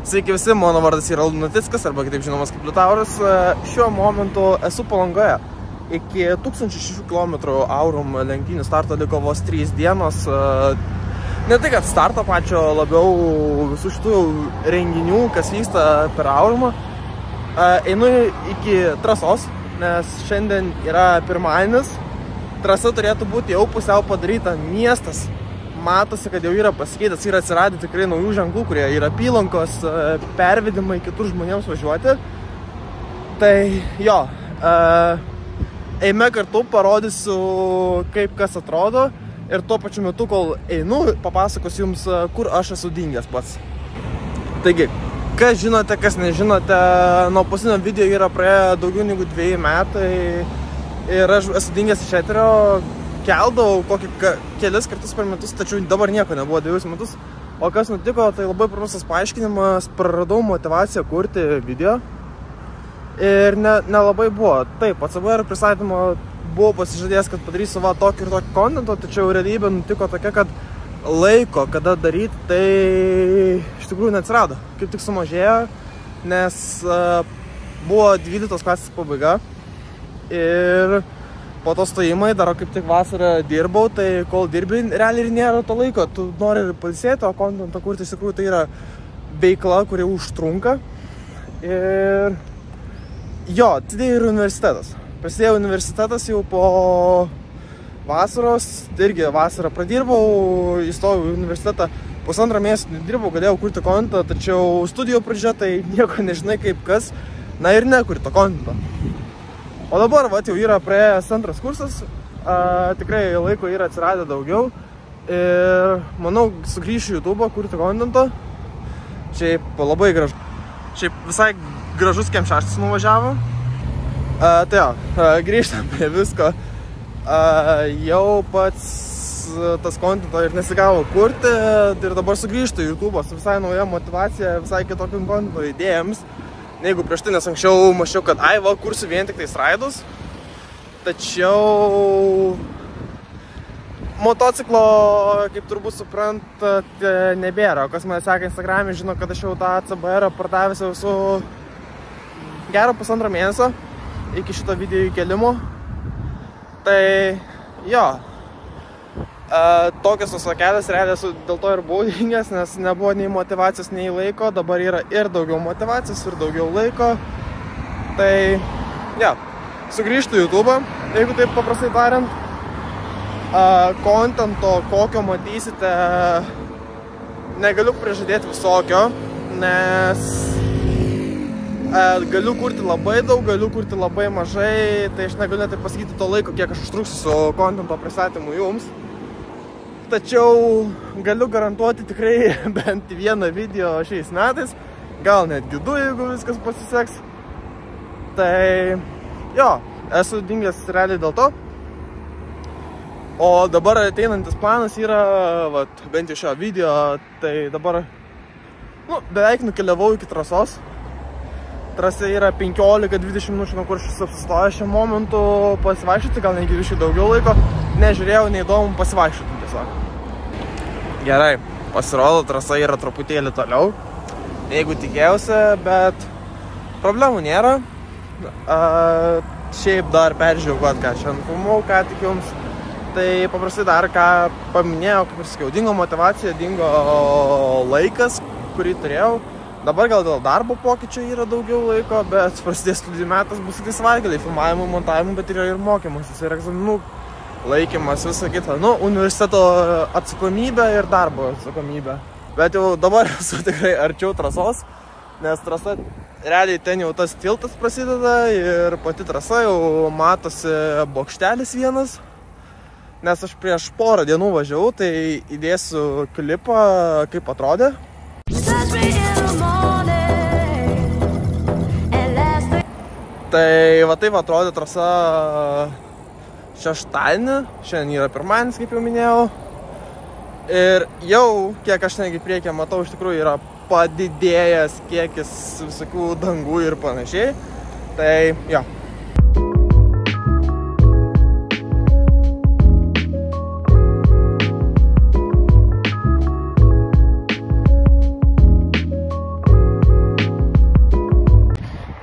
Sveiki visi, mano vardas yra Lunatickas, arba kitaip žinomas kaip Liutauras. Šiuo momentu esu Palangoje. Iki 1600 km Aurum lenktynių starto liko vos 3 dienos. Ne tai, kad starto pačio, labiau visų šitų renginių, kas vyksta per Aurumą. Einu iki trasos, nes šiandien yra pirmadienis. Trasa turėtų būti jau pusiau padaryta. Miestas matosi, kad jau yra pasikeitęs, yra atsiradę tikrai naujų ženklų, kurie yra apylankos, pervedimai kitur žmonėms važiuoti. Tai jo, eime kartu, parodysiu, kaip kas atrodo. Ir tuo pačiu metu, kol einu, papasakosiu jums, kur aš esu dingęs pats. Taigi, kas žinote, kas nežinote, nuo paskutinio video yra praėję daugiau negu 2 metai. Ir aš esu dingęs iš eterio, keldavau kelis kartus per metus, tačiau dabar nieko nebuvo 2 metus. O kas nutiko, tai labai paprastas paaiškinimas, praradau motivaciją kurti video. Ir nelabai buvo. Taip, ACBR pristatymo buvau pasižadėjęs, kad padarysiu tokį ir tokį kontentą, tačiau realybė nutiko tokia, kad laiko, kada daryti, tai iš tikrųjų neatsirado. Kaip tik sumažėjo, nes buvo 12 klasės pabaiga ir po to stojimai, dar kaip tik vasarą dirbau, tai kol dirbi, realiai ir nėra to laiko. Tu nori pailsėti, o kontentą kurti iš tikrųjų tai yra veikla, kuri užtrunka. Ir jo, tai ir universitetas. Prasidėjo universitetas jau po vasaros, irgi vasarą pradirbau, įstojau į universitetą, 1,5 mėnesio dirbau, galėjau kurti kontentą, tačiau studijų pradžia, tai nieko nežinai kaip kas, na ir nekuri to kontentą. O dabar jau yra praėjęs 2 kursas, tikrai laiko yra atsiradę daugiau ir manau sugrįšiu į YouTube kurti kontentą. Šiaip labai gražu. Šiaip visai gražus Kem6 nuvažiavo. Tai jo, grįžtam prie visko. Jau pats tas kontento ir nesigavo kurti ir dabar sugrįžtu į YouTube su visai nauja motivacija, visai kitokiam kontento idėjams. Negu prieš tai, nes anksčiau mačiau, kad kursiu vien tik tais raidus. Tačiau motociklo, kaip turbūt suprantat, nebėra. O kas mane seka Instagram'e, žino, kad aš jau tą ACBR pardavęs jau su gerą 1,5 mėnesio iki šito video įkelimo. Tai jo, tokios tos kelias realiai dėl to ir buvau dingęs, nes nebuvo nei motivacijos, nei laiko. Dabar yra ir daugiau motivacijos, ir daugiau laiko. Tai, ja, sugrįžtu į YouTube, jeigu taip paprastai tariant. Kontento, kokio matysite, negaliu prižadėti visokio, nes galiu kurti labai daug, galiu kurti labai mažai. Tai aš negaliu net ir pasakyti to laiko, kiek aš užtruksiu su kontento pristatymu jums. Tačiau galiu garantuoti tikrai bent vieną video šiais metais, gal netgi 2, jeigu viskas pasiseks. Tai jo, esu dingęs realiai dėl to. O dabar ateinantis planas yra, bent jau šio video, tai dabar beveik nukeliavau iki trasos. Trasa yra 15-20 minučių, nuo kur šis apsistoja šiuo momentu pasivaikščioti, gal negi viškai daugiau laiko. Nežiūrėjau, neįdomu pasivaikščioti tiesiog. Gerai, pasirodo, trasa yra truputėlį toliau, jeigu tikėjausi, bet problemų nėra. Šiaip dar peržiūrėjau, ką šiandien filmau, ką tik jums. Tai paprastai dar ką paminėjau, kaip ir sakiau, dingo motivacija, dingo laikas, kurį turėjau. Dabar gal dėl darbo pokyčio yra daugiau laiko, bet prasidės studijų metas, bus tik savaitgaliai, filmavimų, montavimų, bet yra ir mokymasis, ir egzaminų laikymas, visą kitą. Universiteto atsakomybė ir darbo atsakomybė. Bet jau dabar esu tikrai arčiau trasos, nes trasa, realiai ten jau tas tiltas prasideda ir pati trasa jau matosi bokštelis vienas. Nes aš prieš porą dienų važiavau, tai įdėsiu klipą, kaip atrodė. Tai taip atrodė trasa šeštadienį, šiandien yra pirmadienis, kaip jau minėjau. Ir jau, kiek aš negi priekyje matau, iš tikrųjų yra padidėjęs kiekis visokių dangų ir panašiai. Tai jo.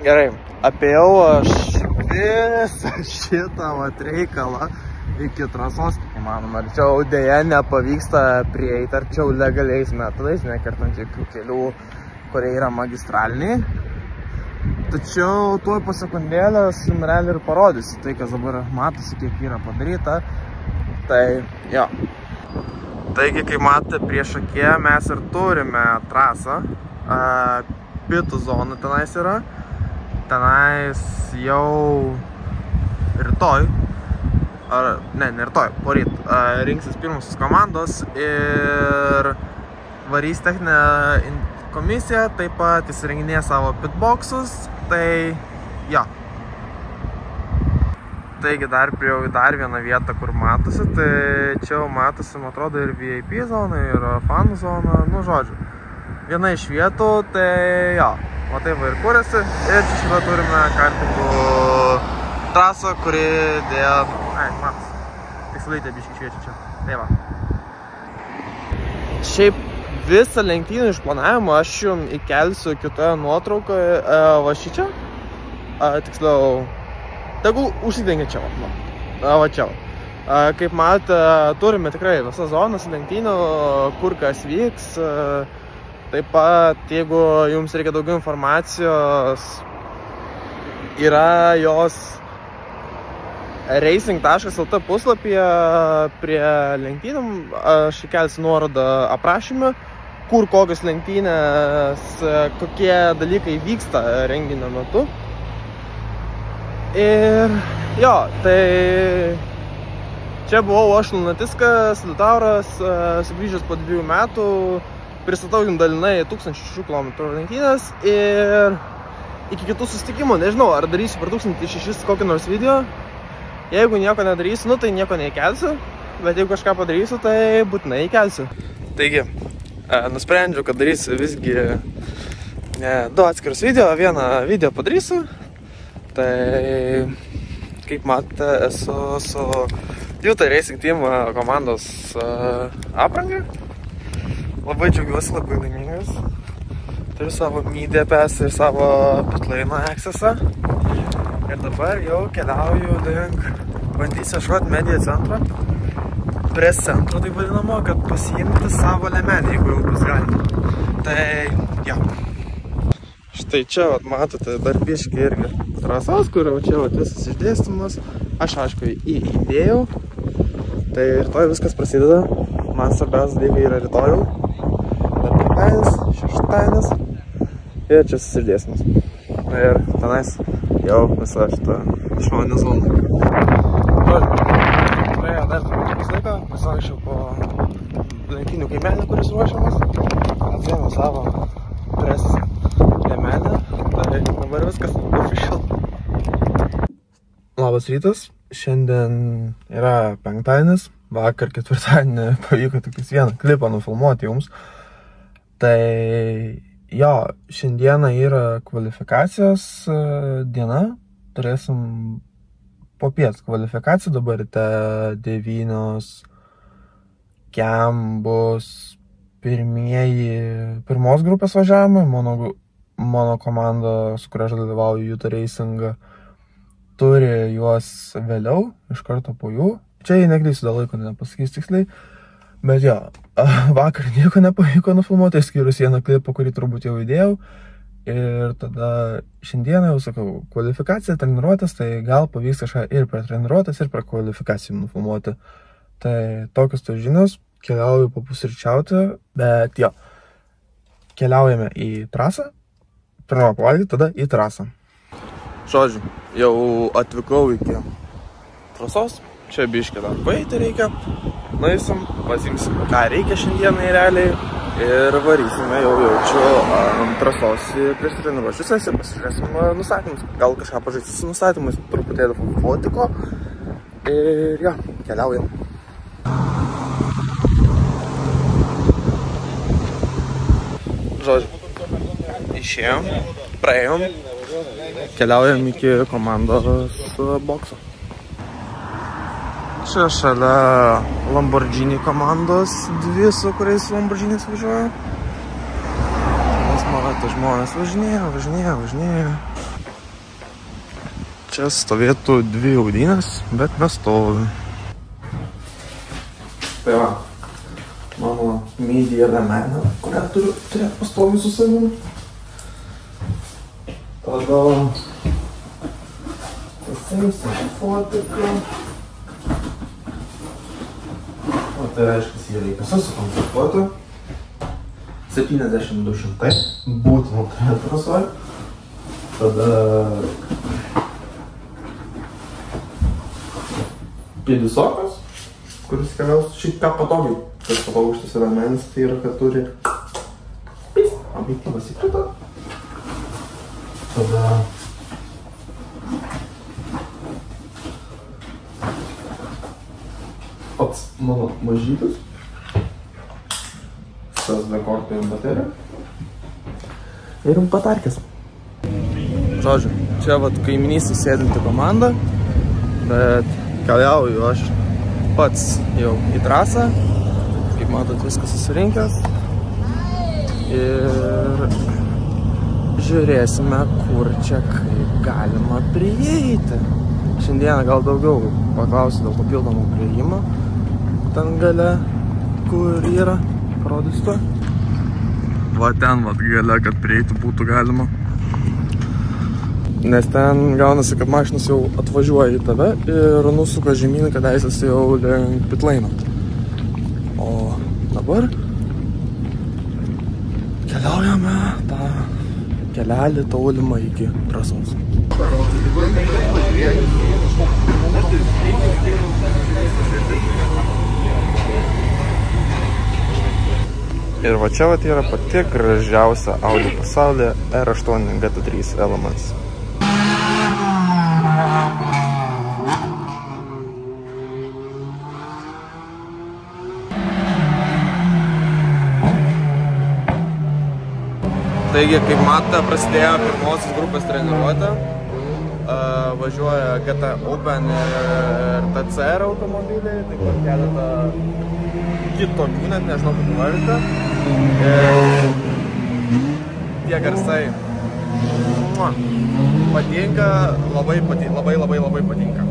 Gerai, apėjau aš visą šitą reikalą iki trasos, kaip įmanoma. Arčiau dėja nepavyksta prieiti arčiau legaliais metodais, nekertant jokių kelių, kurie yra magistraliniai. Tačiau tuoj po sekundėlę aš jums realiai ir parodysiu tai, kas dabar matosi, kiek yra padaryta. Tai, jo. Taigi, kaip matote, prieš akiją mes ir turime trasą. Pitų zonų tenais yra. Tenais jau rytoj, ne rytoj, poryt, rinksis pirmusios komandos ir varys techninę komisiją, taip pat įsirenginėja savo pitboxus, tai jo. Taigi dar prijau dar vieną vietą, kur matosi, tai čia jau matosi, man atrodo, ir VIP zona, ir fanų zona, nu žodžiu. Viena iš vietų, tai jo. O taip va ir kūrėsi. Ir čia šitą turime kartingų trasą, kuri dėl... matas. Tiksliai biškai šviečia čia. Tai va. Šiaip visą lenktynių išplanavimą aš jums įkelsiu kitoje nuotraukoje. Va šičia. Tiksliau, tegul užsidengia čia. Va čia. Kaip matote, turime tikrai visas zonas lenktynių, kur kas vyks. Taip pat, jeigu jums reikia daugiau informacijos, yra jos racing.lt puslapyje prie lenktynių. Aš įkelsiu nuorodą aprašymą, kur kokios lenktynės, kokie dalykai vyksta renginio metu. Ir jo, tai čia buvau aš Lunatickas, Liutauras, sugrįžęs po 2 metų. Pristatau jums dalinai 1600 km lenktynės ir iki kitų susitikimų, nežinau, ar darysiu per 1600 kokį nors video. Jeigu nieko nedarysiu, nu tai nieko neįkelsiu, bet jeigu kažką padarysiu, tai būtinai įkelsiu. Taigi, nusprendžiau, kad darysiu visgi 2 atskirus video, vieną video padarysiu. Tai, kaip matote, esu su Utah Racing Team komandos apranga. Labai džiaugiuosi, labai laimingas. Turiu savo MyDPS ir savo pitlane accessą. Ir dabar jau keliauju link, bandysiu ieškoti media centro. Press centro, taip vadinamo, kad pasiimti savo lemenį, jeigu jau bus galima. Tai, jo. Štai čia, matote, dar biškį irgi trasos, kur čia visas išdėstymas. Aš, aišku, įdėjau. Tai rytoj viskas prasideda. Man svarbiausia dalykai yra rytojau. Šeštadienis ir čia susidėsmas. Ir tenais jau visa šita šoninė zona. Praėjo dar truputį laiko, pasivaikščiau po lenktynių kaimelį, kuris ruošiamas. Atsiėmiau savo press lemenį, tai dabar viskas official. Labas rytas, šiandien yra penktadienis, vakar ketvirtadienį pavyko tiktais vieną klipą nufilmuoti jums. Tai jo, šiandieną yra kvalifikacijos diena, turėsim popiet kvalifikaciją, dabar 9 kiam bus pirmos grupės važiavimai, mano komanda, su kuria aš dalyvauju Utah Racing, turi juos vėliau, iš karto po jų. Čia neklysiu, dėl laiko nepasakys tiksliai. Bet jo, vakar nieko nepavyko nufilmuoti, skyrus vieną klipą, kurį turbūt jau įdėjau. Ir tada šiandieną jau sakau, kvalifikacija, treniruotės, tai gal pavyks kažką ir per treniruotės, ir per kvalifikaciją nufilmuoti. Tai tokios tos žinios, keliauju papusryčiauti, bet jo, keliaujame į trasą, pirmą pavalgyti, tada į trasą. Žodžiu, jau atvykau iki trasos. Čia biškį dar paeiti reikia, nueisim, pasimsim, ką reikia šiandienai realiai ir varysime jau jaučiu ant trasos prieš treniruočių sesiją, pasižiūrėsim nustatymus, gal kažką pažaisti su nustatymais, truputėlį fotiko ir jo, keliaujam. Žodžiu, išėjom, praėjom, keliaujam iki komandos bokso. Čia šalia Lamborghini komandos, 2, su kuriais Lamborghinis važiuoja. Nes matote, žmonės važinėja. čia stovėtų 2 audynės, bet nestovi. Tai va, mano media ramena, kurią turiu turėti pastovi su savimi. Tada pasiimsiu fotiką. O tai reiškia, jį reikia susikontaktuoti. 70-200 būtina turėti rasoj. Tada pėdisokas, kuris keliaus šiaip ką patogiai. Tas patogus šitas ramenis, tai yra, kad turi objektyvas įkrito. Tada pats mano mažytis. SSD kortą ir bateriją. Ir patarkės. Žodžiu, čia vat kaiminystė sėdinti komanda, bet keliauju aš pats jau į trasą. Kaip matot, viskas susirinkęs. Ir žiūrėsime, kur čia kaip galima prieiti. Šiandieną gal daugiau paklausiu dėl papildomų prieimo. Ten gale, kur yra. Parodys to. Va ten, va gale, kad prieiti būtų galima. Nes ten gaunasi, kad mašinas jau atvažiuoja į tave ir nusuka žemyn, kad eisės jau link pitlaino. O dabar keliaujame tą kelelį tolimą iki trasos. Ir va čia yra pati gražiausia Audi pasaulyje R8 GT3 Elements. Taigi, kaip matote, prasidėjo pirmosios grupės treniruotė. Važiuoja GT Open ir TCR automobiliai, taip pat keletą kitokių, net nežinau, kaip norite. Tie garsai patinka, labai patinka.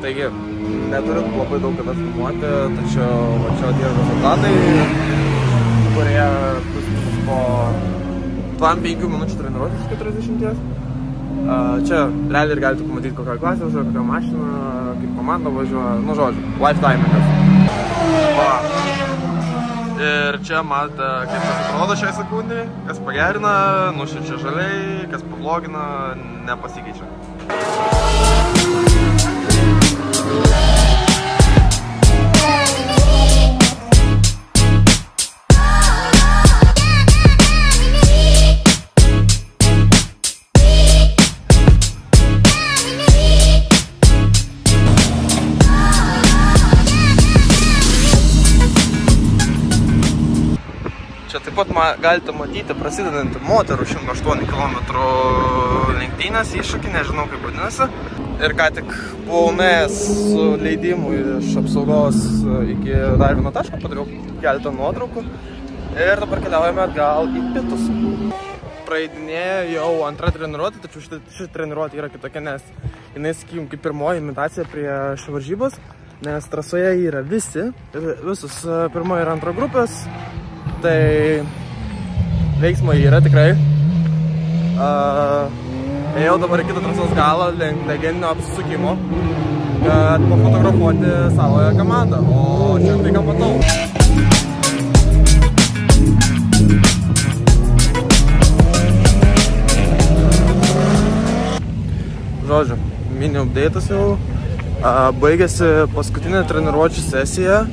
Taigi, neturiu labai daug kada filmuoti, tačiau va čia tie rezultatai, kurie po 25 minučių treniruotės 40. Čia realiai ir galite pamatyti, kokią klasę važiuoja, kokią mašiną, kaip komanda važiuoja, nu žodžiu, lifetime. Va. Ir čia matote, kaip tas atrodo šiai sekundį, kas pagerina, nušviečia žaliai, kas pablogina, nepasikeičia. Čia taip pat galite matyti prasidedantį moterų 108 km lenktynės iššūkį, nežinau kaip vadinasi. Ir ką tik buvau nuėjęs su leidimu iš apsaugos iki dar vieno taško, padariau keletą nuotraukų. Ir dabar keliaujame atgal į pitus. Praeidinėja jau antra treniruotė, tačiau ši treniruotė yra kitokia, nes jinai, sakykim, kaip pirmoji imitacija prieš varžybas, nes trasoje yra visus pirmo ir antro grupės. Tai veiksmai yra tikrai. Ėjau dabar į kitą trasos galą link legendinio apsisukimo, kad pafotografuoti savoje komandą. O čia tai ką matau. Žodžiu, mini update'as jau. Baigėsi paskutinė treniruočių sesija.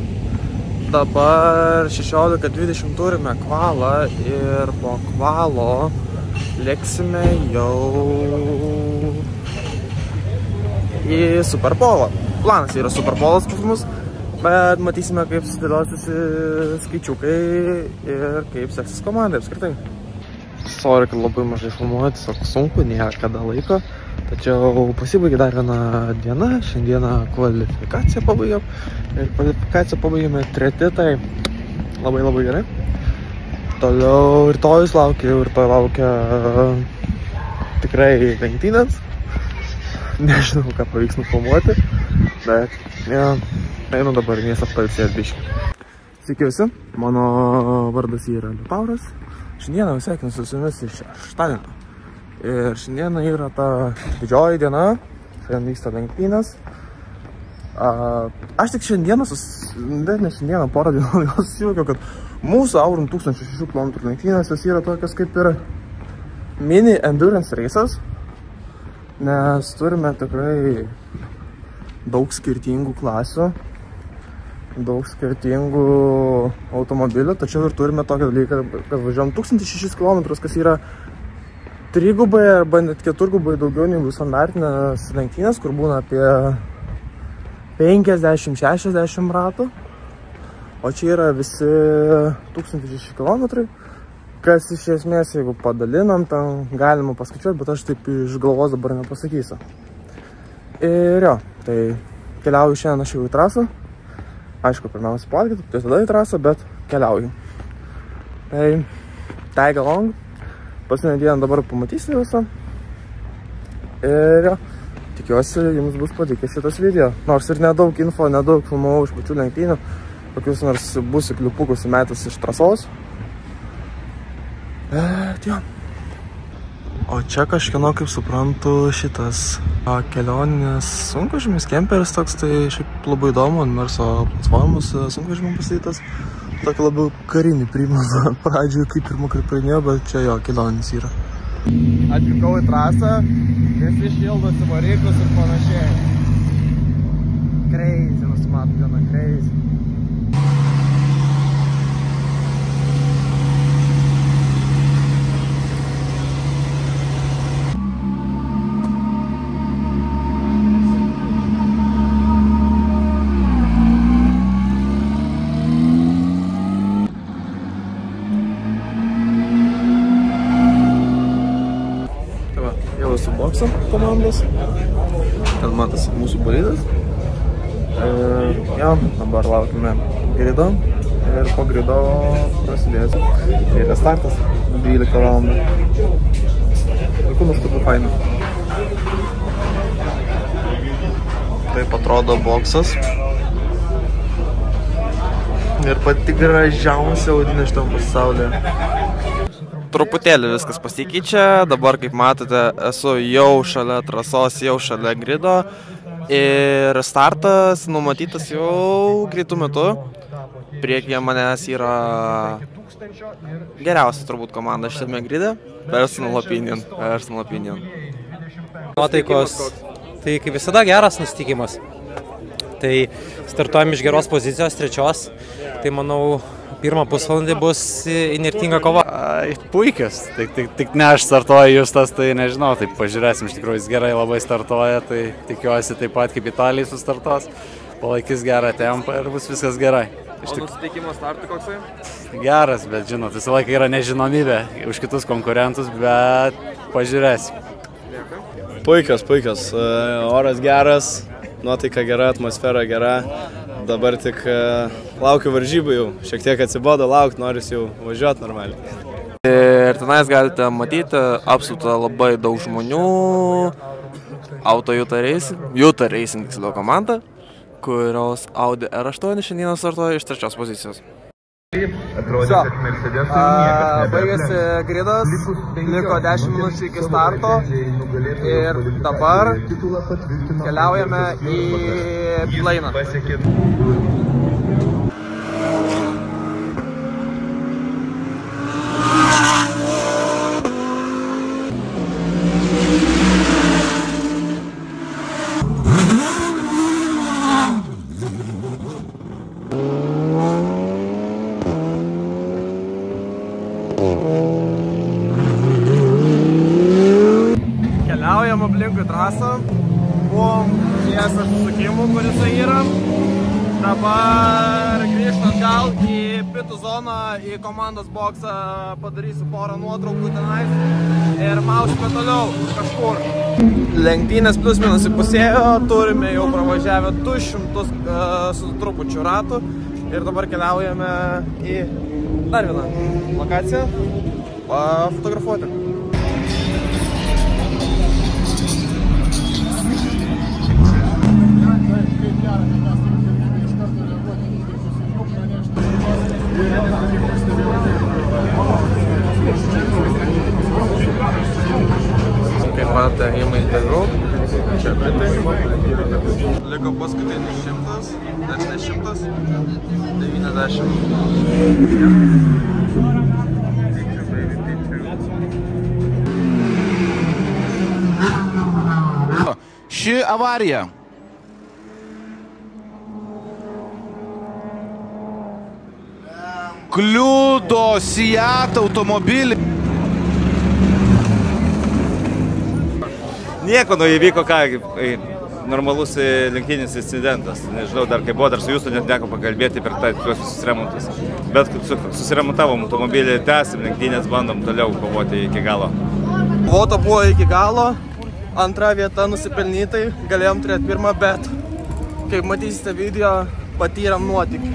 Dabar 16:20 turime kvalą ir po kvalo lėksime jau į Superpolą. Planas yra Superpolas pas mus, bet matysime, kaip susidėliosiusi skaičiukai ir kaip seksis komandai apskritai. Sorry, kad labai mažai filmuoju, tiesiog sunku, nėra kada laiko. Tačiau pasibaigė dar viena diena, šiandieną kvalifikaciją pabaigiau ir kvalifikaciją pabaigėme 3, tai labai gerai. Toliau rytojus laukia tikrai lenktynės. Nežinau, ką pavyks nufilmuoti, bet einu dabar į miestą pailsėti biškį. Sveiki visi, mano vardas yra Liutauras. Šiandieną sveikinuosi su jumis iš šeštadienio. Ir šiandieną yra ta didžioji diena, šiandien vyksta lenktynės. Aš tik šiandieną, porą dienų jau susivokiau, kad mūsų Aurum 1600 km lenktynės jos yra tokios kaip ir mini endurance races, nes turime tikrai daug skirtingų klasių, daug skirtingų automobilių, tačiau ir turime tokį dalyką, kad važiuojam 1600 km, kas yra 3-gubai arba net 4-gubai daugiau negu standartinės lenktynės, kur būna apie 50-60 ratų, o čia yra visi 1600 km, kas iš esmės, jeigu padalinam, ten galima paskaičiuoti, bet aš taip iš galvos dabar nepasakysiu. Ir jo, tai keliauju šiandien aš jau į trasą. Aišku, pirmiausia pavalgyti, tada į trasą, bet keliauju. Tai tag along. Paskutinę dieną dabar pamatysi visą. Ir jo, tikiuosi, jums bus patikęs šitas video. Nors ir nedaug info, nedaug filmavau iš pačių lenktynių. Kokius nors būsiu kliupukus įmetęs iš trasos. Jo. O čia kažkieno, kaip suprantu, šitas kelioninės sunkvežimis, kemperis toks, tai šiaip labai įdomu, ant Merso platformos sunkvežimim pastatytas. Tokį labiau karinį primena pradžioje, kaip pirmą kartą praeinėjo, bet čia jo kelionis yra. Atvykau į trasą, visi šildosi variklus ir panašiai. Crazy, nusimato gana crazy. Su bokso komandos. Ten matosi mūsų bolidas. Jo, dabar laukime grido ir po grido prasidės. Tai yra startas 12 valandų. Vaikų nuostabu faina. Taip atrodo boksas. Ir pati gražiausia audinė šitam pasaulyje. Truputėlį viskas pasikeičia, dabar kaip matote esu jau šalia trasos, jau šalia grido ir startas numatytas jau greitų metu. Priekyje manęs yra geriausia turbūt komanda šitame gride, personal opinion. Nuotaikos, tai kaip visada geras nusiteikimas. Tai startuojam iš geros pozicijos, 3, tai manau pirmą pusvalandį bus įnirtinga kova. Puikios, tik ne aš startuoju Justas, tai nežinau, tai pažiūrėsim, iš tikrųjų jis gerai labai startuoja, tai tikiuosi taip pat kaip Italijai sustartuos, palaikys gerą tempą ir bus viskas gerai. O nusiteikimas startui koksai? Geras, bet žinot, visą laiką yra nežinomybė už kitus konkurentus, bet pažiūrėsim. Puikios, oras geras, nuotaika gera, atmosfera gera. Dabar tik laukiu varžybų jau, šiek tiek atsibodo laukti, noris jau važiuoti normaliai. Ir tenais galite matyti apsupta labai daug žmonių, Auto Juta Racing tiksliau komanda, kurios Audi R8 šiandieną startuoja iš 3 pozicijos. Baigėsi gridas, liko 10 minučių iki starto ir dabar keliaujame į plainą. Keliaujam aplinkui trasą, buvom ties apsisukimų, kuris yra. Dabar grįžtam gal į pitų zoną į komandos boksą, padarysiu porą nuotraukų tenais ir mausime toliau kažkur. Lenktynės plius minus įpusėjo, turime jau pravažiavę 200 su trupučiu ratų ir dabar keliaujame į dar vieną lokaciją pafotografuoti. Kaip pat ėjimai interviu, čia britai. Liko paskutinis 100, net ne 100, 90. Ši avarija kliudo Seat automobilį. Nieko, įvyko ką, normalus lenktyninis incidentas. Nežinau, dar kaip buvo, dar su jūsų net nieko pakalbėti per tuos susiremontus. Bet susiremontavom automobilį, tęsim lenktynės, bandom toliau kovoti iki galo. Kovota buvo iki galo, antra vieta nusipelnytai, galėjom turėti pirmą, bet kaip matysite video, patyrėm nuotykį.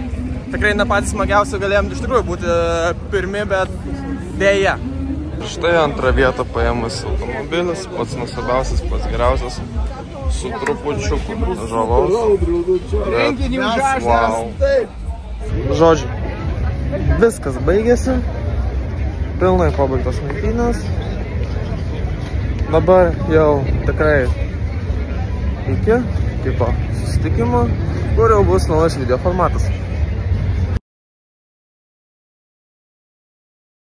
Tikrai ne patys smagiausi, galėjom iš tikrųjų būti pirmi, bet dėja. Štai antrą vietą paėmus automobilis, pats nuostabiausias, pats geriausias, su trupučiu žalos. Bet, wow. Žodžiu, viskas baigėsi, pilnai pabaigtos lenktynės. Dabar jau tikrai iki kito susitikimo, kur jau bus naujas video formatas.